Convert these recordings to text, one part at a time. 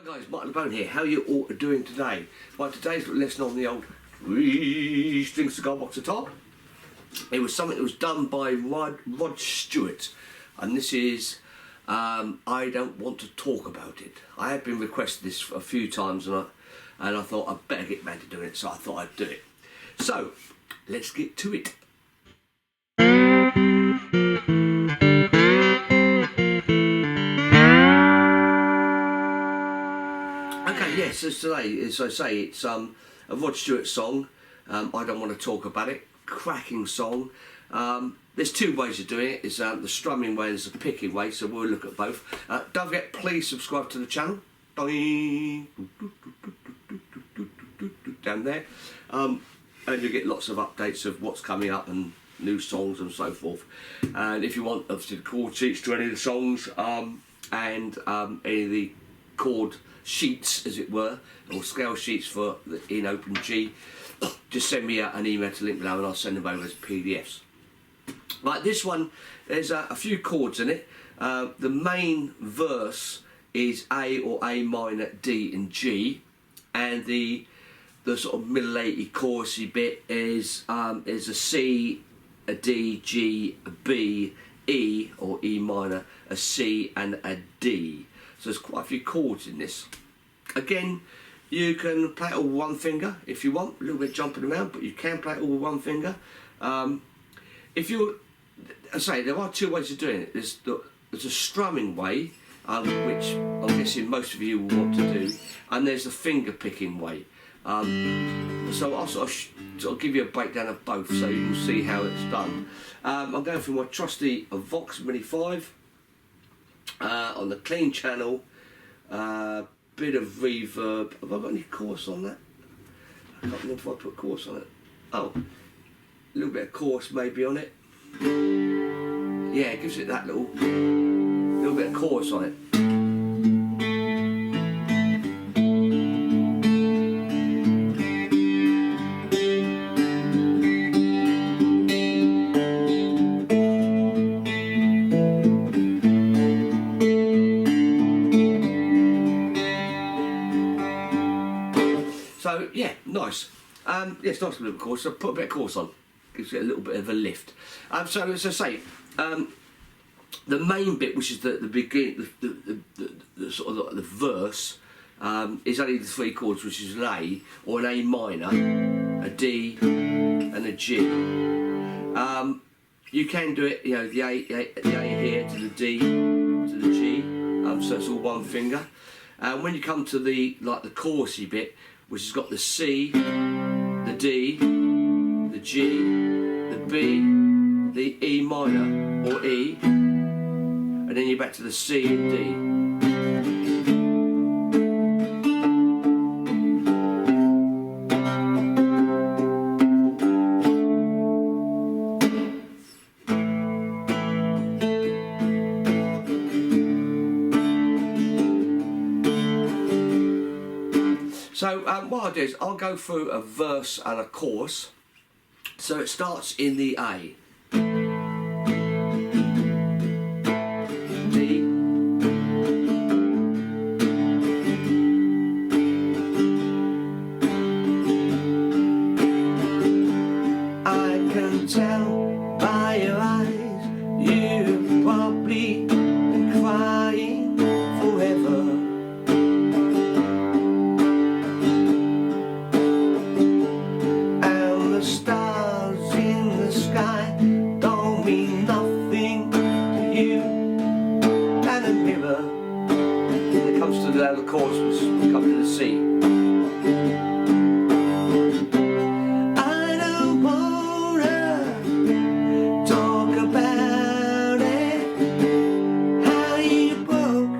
Hi guys, Marc Lebone here. How are you all doing today? Well, today's lesson on the old 3-string cigar box guitar. It was something that was done by Rod Stewarts, and this is I Don't Want to Talk About It. I have been requested this a few times, and I thought I'd better get back to doing it, so I thought I'd do it. So let's get to it. Okay, yes, as today, as I say, it's a Rod Stewart song. I Don't Want to Talk About It. Cracking song. There's two ways of doing it. It's the strumming way and there's the picking way, so we'll look at both. Don't forget, please subscribe to the channel. Down there. And you'll get lots of updates of what's coming up and new songs and so forth. And if you want, obviously, the chord sheets to any of the songs and any of the chord sheets, as it were, or scale sheets for in Open G, just send me an email to link below and I'll send them over as PDFs. Like this one, there's a few chords in it. The main verse is A or A minor, D and G, and the sort of middle 80 chorusy bit is a C, a D, G, a B, E or E minor, a C and a D. So there's quite a few chords in this. Again, you can play it all with one finger if you want, a little bit jumping around, but you can play it all with one finger. If you, I say, there are two ways of doing it. There's a strumming way, which I'm guessing most of you will want to do, and there's the finger picking way. So I'll sort of give you a breakdown of both so you can see how it's done. I'm going through my trusty Vox Mini 5 on the clean channel. Bit of reverb. Have I got any chorus on that? I can't remember if I put chorus on it. Oh, a little bit of chorus maybe on it. Yeah, it gives it that little bit of chorus on it. So yeah, nice. Yeah, it's nice a little chorus. So put a bit of chorus on, gives it a little bit of a lift. So as I say, the main bit, which is the beginning, the sort of the verse, is only the three chords, which is an A or an A minor, a D, and a G. You can do it, you know, the A here to the D to the G. So it's all one finger. When you come to the chorusy bit, which has got the C, the D, the G, the B, the E minor or E, and then you're back to the C and D. So what I'll do is I'll go through a verse and a chorus. So it starts in the A. D. I can tell by your eyes you've probably been crying forever. Stars in the sky don't mean nothing to you. And a mirror, when it comes to the other chorus, we come to the C. I don't wanna talk about it, how you broke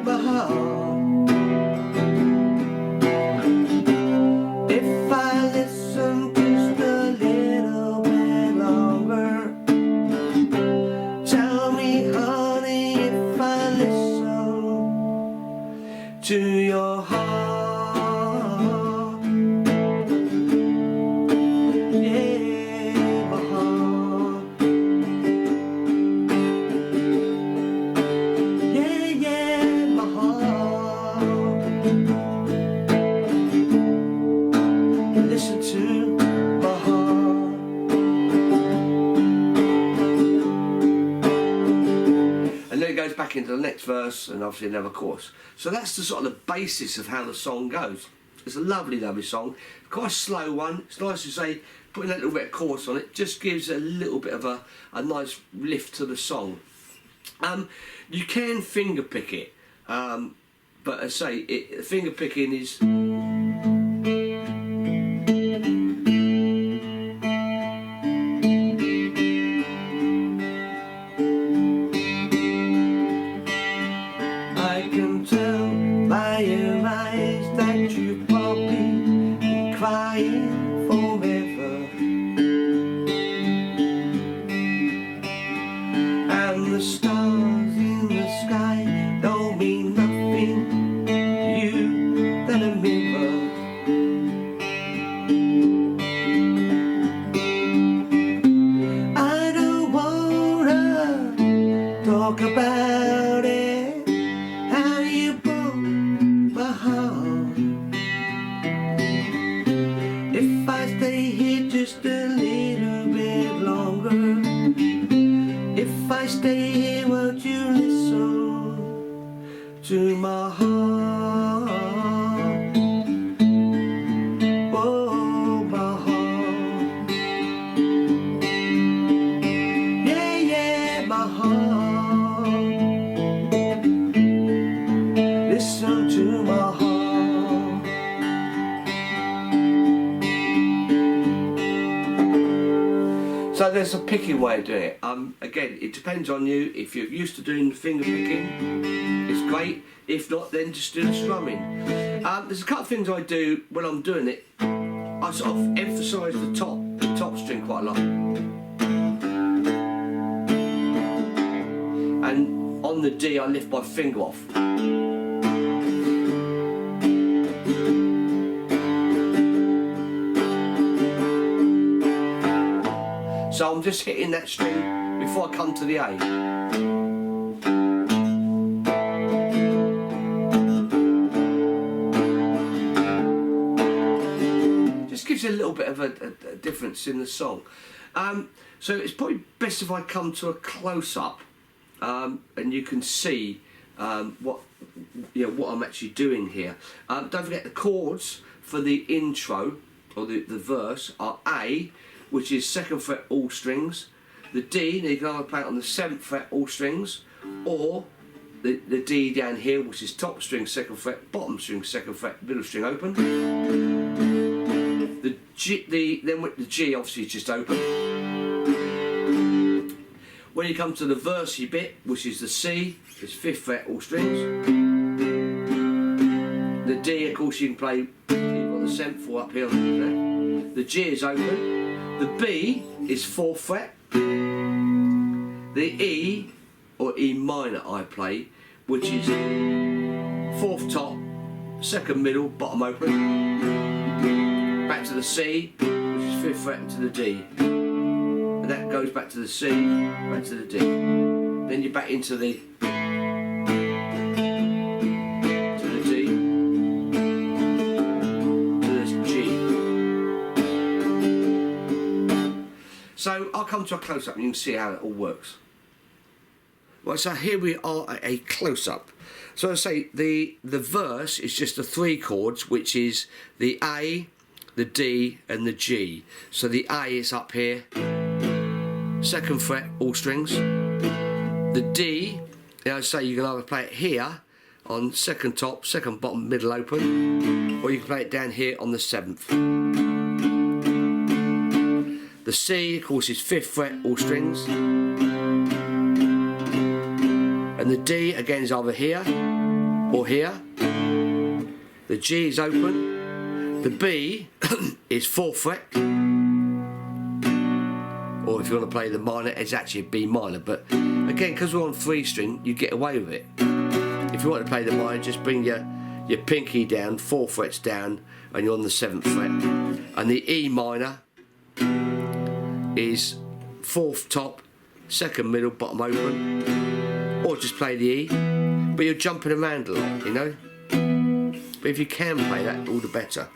my heart. If I listen to your heart, yeah, my heart, yeah, yeah, my heart. next verse, and obviously another chorus. So that's the sort of the basis of how the song goes. It's a lovely, lovely song. Quite a slow one. It's nice to say, putting that little bit of chorus on it just gives a little bit of a nice lift to the song. You can finger pick it, but as I say, finger picking is... I can tell by your eyes that you've probably been crying forever, and the stars in the sky don't mean nothing to you than a mirror. I don't wanna talk about it, how you broke my heart. If I stay here just a little bit longer, if I stay here, won't you listen to my heart? Oh, my heart. Yeah, yeah, my heart. Listen to my heart. So there's a picking way of doing it. Again, it depends on you. If you're used to doing the finger picking, it's great. If not, then just do the strumming. There's a couple of things I do when I'm doing it. I sort of emphasise the top string quite a lot. And on the D, I lift my finger off. So I'm just hitting that string before I come to the A. Just gives you a little bit of a difference in the song. So it's probably best if I come to a close-up, and you can see what I'm actually doing here. Don't forget the chords for the intro or the verse are A, which is 2nd fret all strings. The D, now you can either play it on the 7th fret all strings, or the D down here, which is top string 2nd fret, bottom string 2nd fret, middle string open. The G obviously is just open. When you come to the versey bit, which is the C, it's 5th fret all strings. The D, of course, you can play either on the 7th or up here on the The G is open. The B is 4th fret. The E, or E minor, I play, which is 4th top, 2nd middle, bottom open. Back to the C, which is 5th fret, to the D. And that goes back to the C, back to the D. Then you're back into the D, to the G. So I'll come to a close-up and you can see how it all works. Right, so here we are at a close-up. So I say the verse is just the 3 chords, which is the A, the D and the G. So the A is up here, 2nd fret, all strings. The D, I say you can either play it here on 2nd top, 2nd bottom, middle open, or you can play it down here on the 7th. The C, of course, is 5th fret, all strings. And the D, again, is either here or here. The G is open. The B is 4th fret. Or if you want to play the minor, it's actually a B minor. But again, because we're on 3 string, you get away with it. If you want to play the minor, just bring your pinky down, 4 frets down, and you're on the 7th fret. And the E minor is 4th top, 2nd middle, bottom open. Or just play the E, but you're jumping around a lot, you know. But if you can play that, all the better.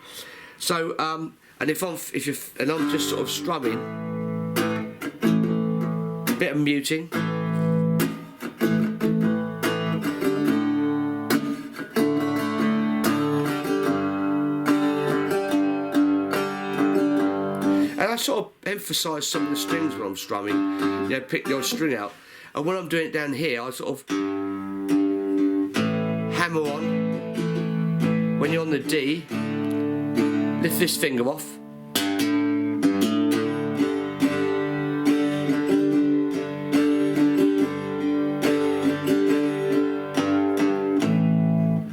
So, and I'm just sort of strumming, a bit of muting, sort of emphasise some of the strings when I'm strumming. You know, pick the odd string out, and when I'm doing it down here, I sort of hammer on. When you're on the D, lift this finger off.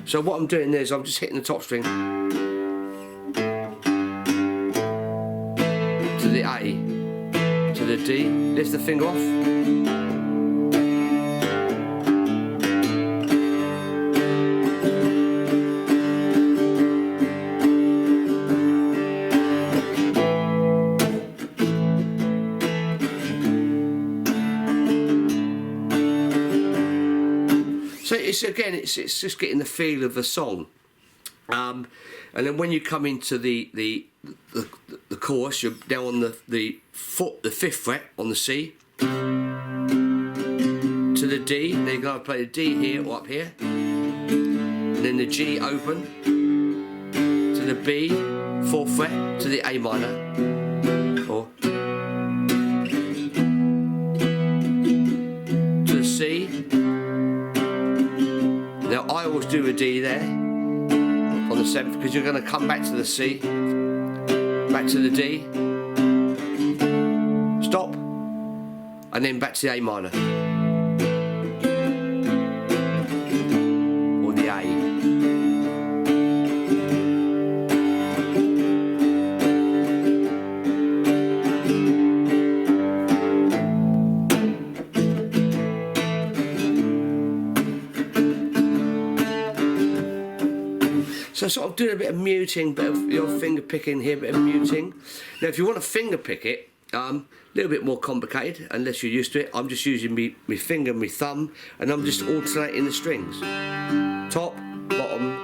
So what I'm doing there is I'm just hitting the top string to the A, to the D, lift the finger off. So it's just getting the feel of the song, and then when you come into the chorus, you're down on the 5th fret on the C to the D. Then you're going to play the D here or up here, and then the G open to the B, 4th fret to the A minor, or to the C. Now I always do a D there on the 7th because you're going to come back to the C, back to the D, stop, and then back to the A minor or the A. So sort of doing a bit of muting, bit of your finger picking here, bit of muting. Now if you want to finger pick it, a little bit more complicated, unless you're used to it. I'm just using my finger and my thumb, and I'm just alternating the strings. Top, bottom.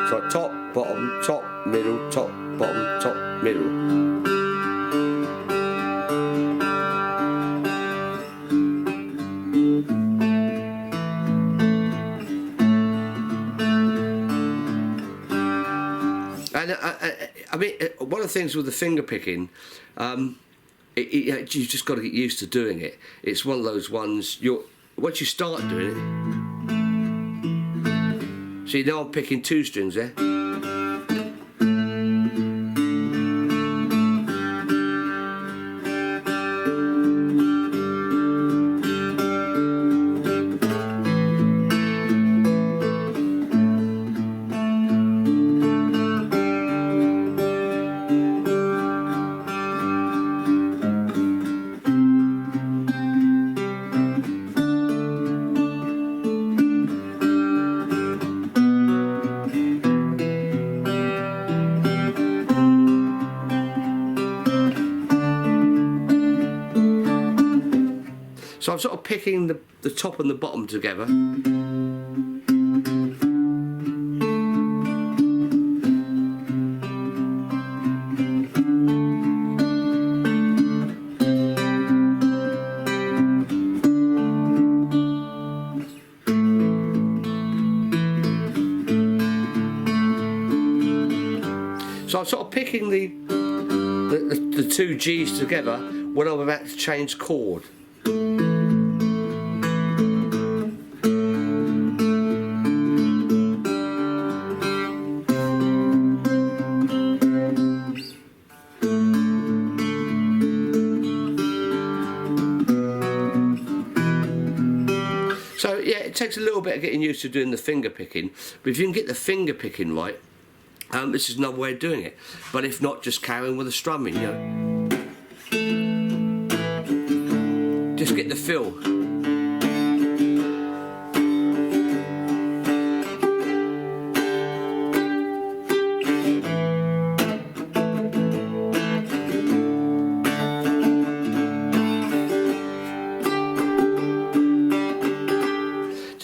So top, bottom, top, middle, top, bottom, top, middle. And I mean, one of the things with the finger picking, you just got to get used to doing it. It's one of those ones. Once you start doing it, see now I'm picking 2 strings there. So I'm sort of picking the top and the bottom together. So I'm sort of picking the 2 G's together when I'm about to change chord. So yeah, it takes a little bit of getting used to doing the finger picking, but if you can get the finger picking right, this is another way of doing it. But if not, just carrying with the strumming, you know. Just get the feel.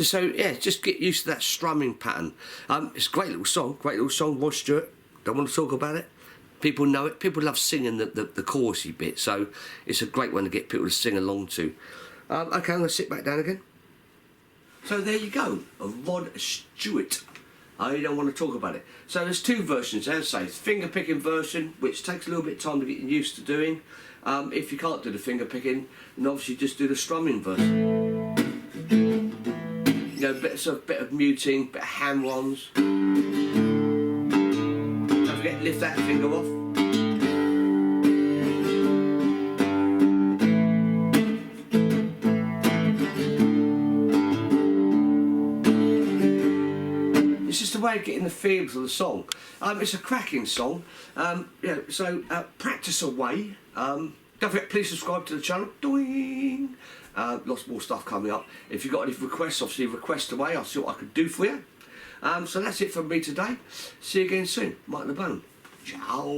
So yeah, just get used to that strumming pattern. It's a great little song, Rod Stewart. Don't want to talk about it. People know it. People love singing the chorusy bit, so it's a great one to get people to sing along to. Okay, I'm going to sit back down again. So there you go, a Rod Stewart You don't want to talk about it. So there's two versions, as I say, finger picking version, which takes a little bit of time to get used to doing. If you can't do the finger picking, then obviously just do the strumming version. You know, bit of muting, bit of ham-ons. Don't forget, lift that finger off. It's just a way of getting the feels of the song. It's a cracking song. Yeah, so practice away. Don't forget, please subscribe to the channel. Doing. Lots more stuff coming up. If you've got any requests, obviously request away. I'll see what I can do for you. So that's it from me today. See you again soon. Marc Lebone. Ciao.